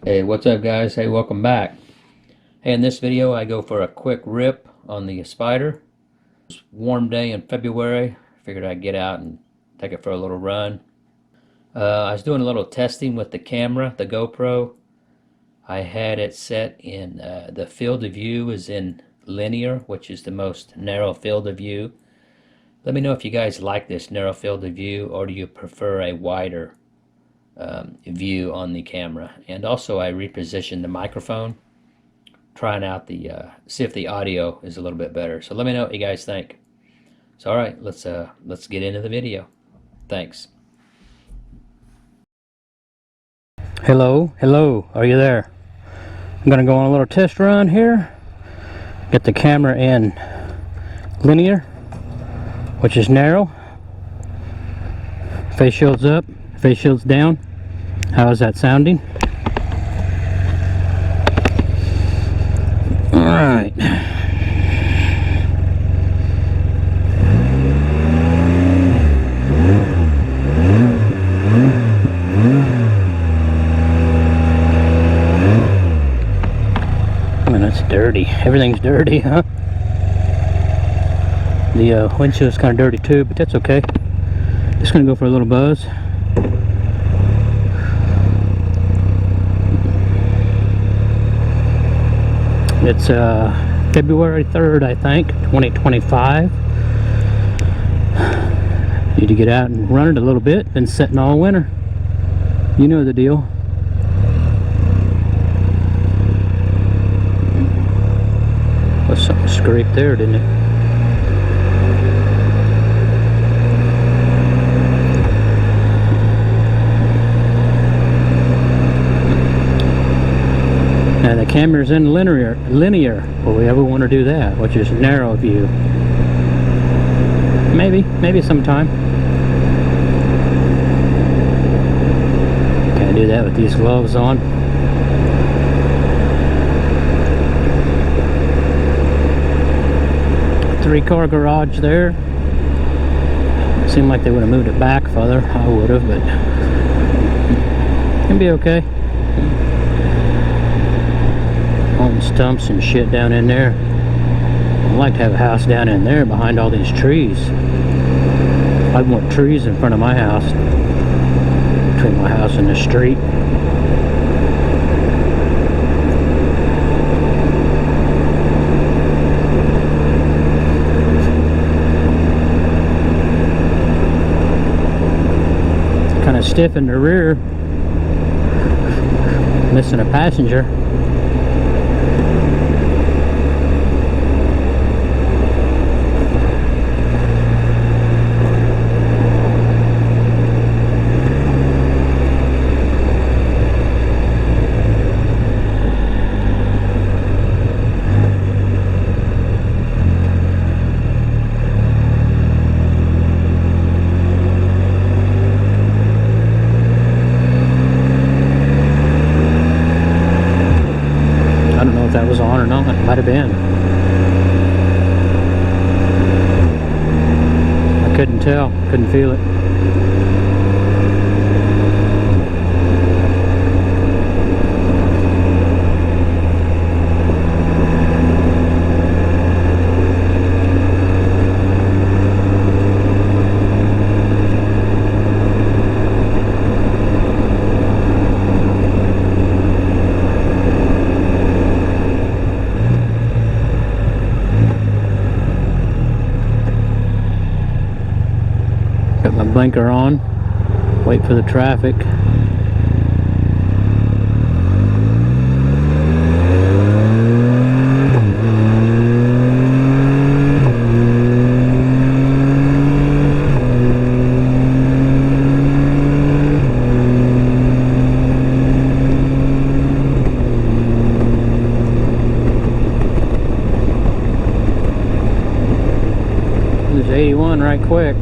Hey, what's up guys? Hey, welcome back. Hey, in this video I go for a quick rip on the Spyder. It's a warm day in February. Figured I'd get out and take it for a little run. I was doing a little testing with the camera, the GoPro. I had it set in, the field of view is in linear, which is the most narrow field of view. Let me know if you guys like this narrow field of view, or do you prefer a wider view on the camera. And also I repositioned the microphone, trying out the see if the audio is a little bit better. So let me know what you guys think. So all right, let's get into the video. Thanks. Hello, are you there? I'm gonna go on a little test run here. Get the camera in linear, which is narrow. Face shield's up, face shield's down. How is that sounding? Alright. Man, that's dirty. Everything's dirty, huh? The windshield's kind of dirty too, but that's okay. Just gonna go for a little buzz. It's February 3rd, I think, 2025. Need to get out and run it a little bit. Been sitting all winter. You know the deal. Was something scraped there, didn't it? Now the camera's in linear, if we ever want to do that, which is narrow view. Maybe sometime. Can't do that with these gloves on. Three-car garage there. Seemed like they would have moved it back further. I would have, but it'll be okay. Home stumps and shit down in there. I'd like to have a house down in there behind all these trees. I'd want trees in front of my house, between my house and the street. Kind of stiff in the rear, missing a passenger. That was on or not, it might have been. I couldn't tell, couldn't feel it. Got my blinker on, wait for the traffic. There's 81 right quick.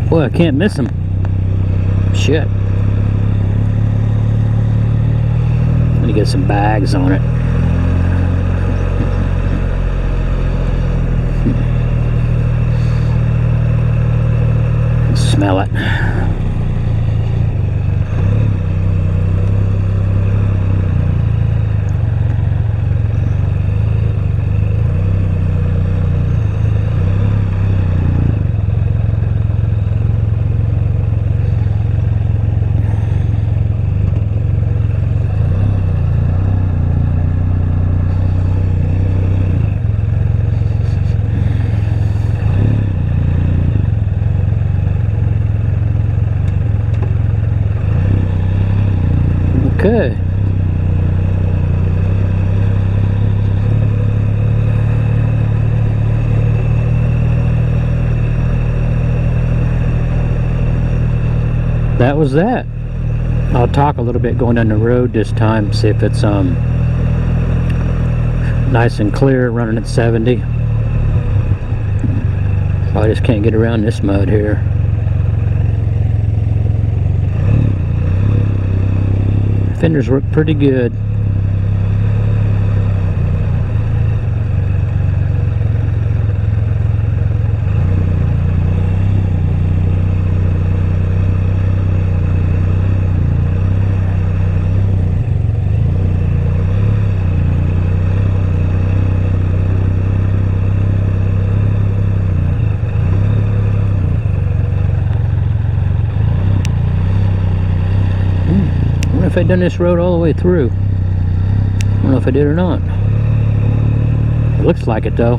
Boy, I can't miss him. Shit. Let me get some bags on it. Smell it. Okay. That was that. I'll talk a little bit going down the road this time, see if it's nice and clear running at 70. I just can't get around this mud here. Fenders work pretty good. If I'd done this road all the way through. I don't know if I did or not. It looks like it though.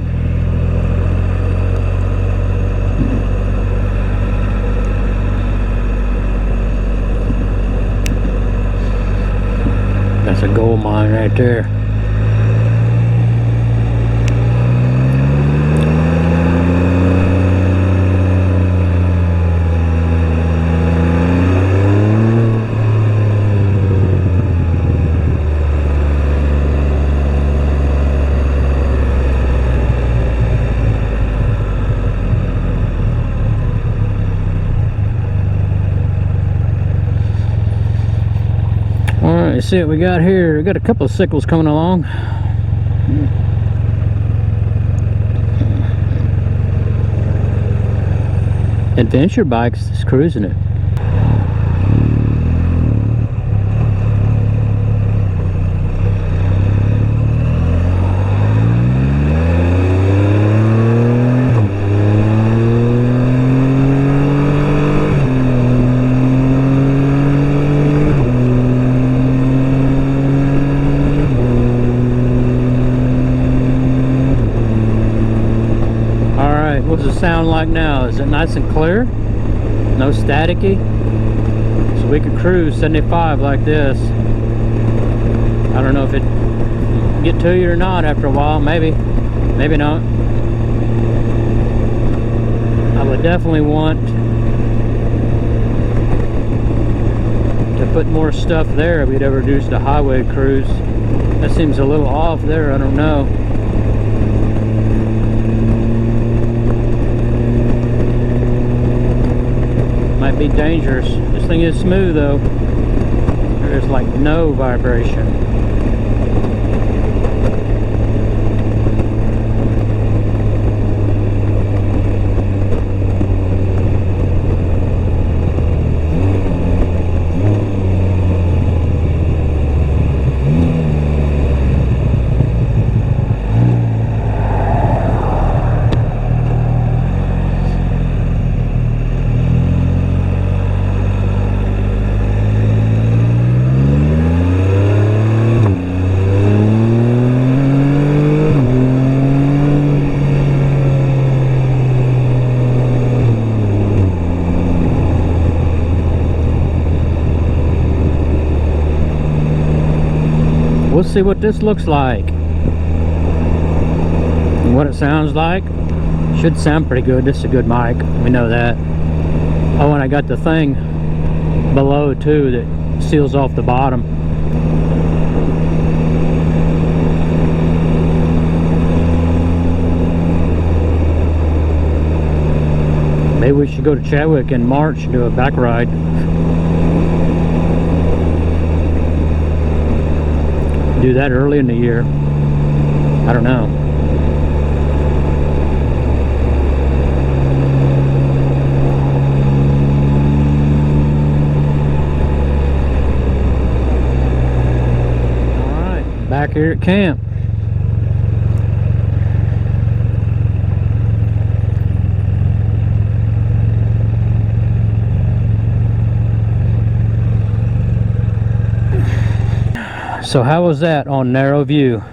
That's a gold mine right there. Alright, let's see what we got here. We got a couple of sickles coming along. Adventure bikes is cruising it. What does it sound like now? Is it nice and clear? No staticky? So we could cruise 75 like this. I don't know if it get to you or not after a while. Maybe. Maybe not. I would definitely want to put more stuff there if we'd ever do the highway cruise. That seems a little off there. I don't know. Might be dangerous. This thing is smooth though. There's like no vibration. We'll see what this looks like and what it sounds like. Should sound pretty good. This is a good mic, we know that. Oh, and I got the thing below too that seals off the bottom. Maybe we should go to Chadwick in March and do a back ride. Do that early in the year. I don't know. Alright, back here at camp. So how was that on narrow view?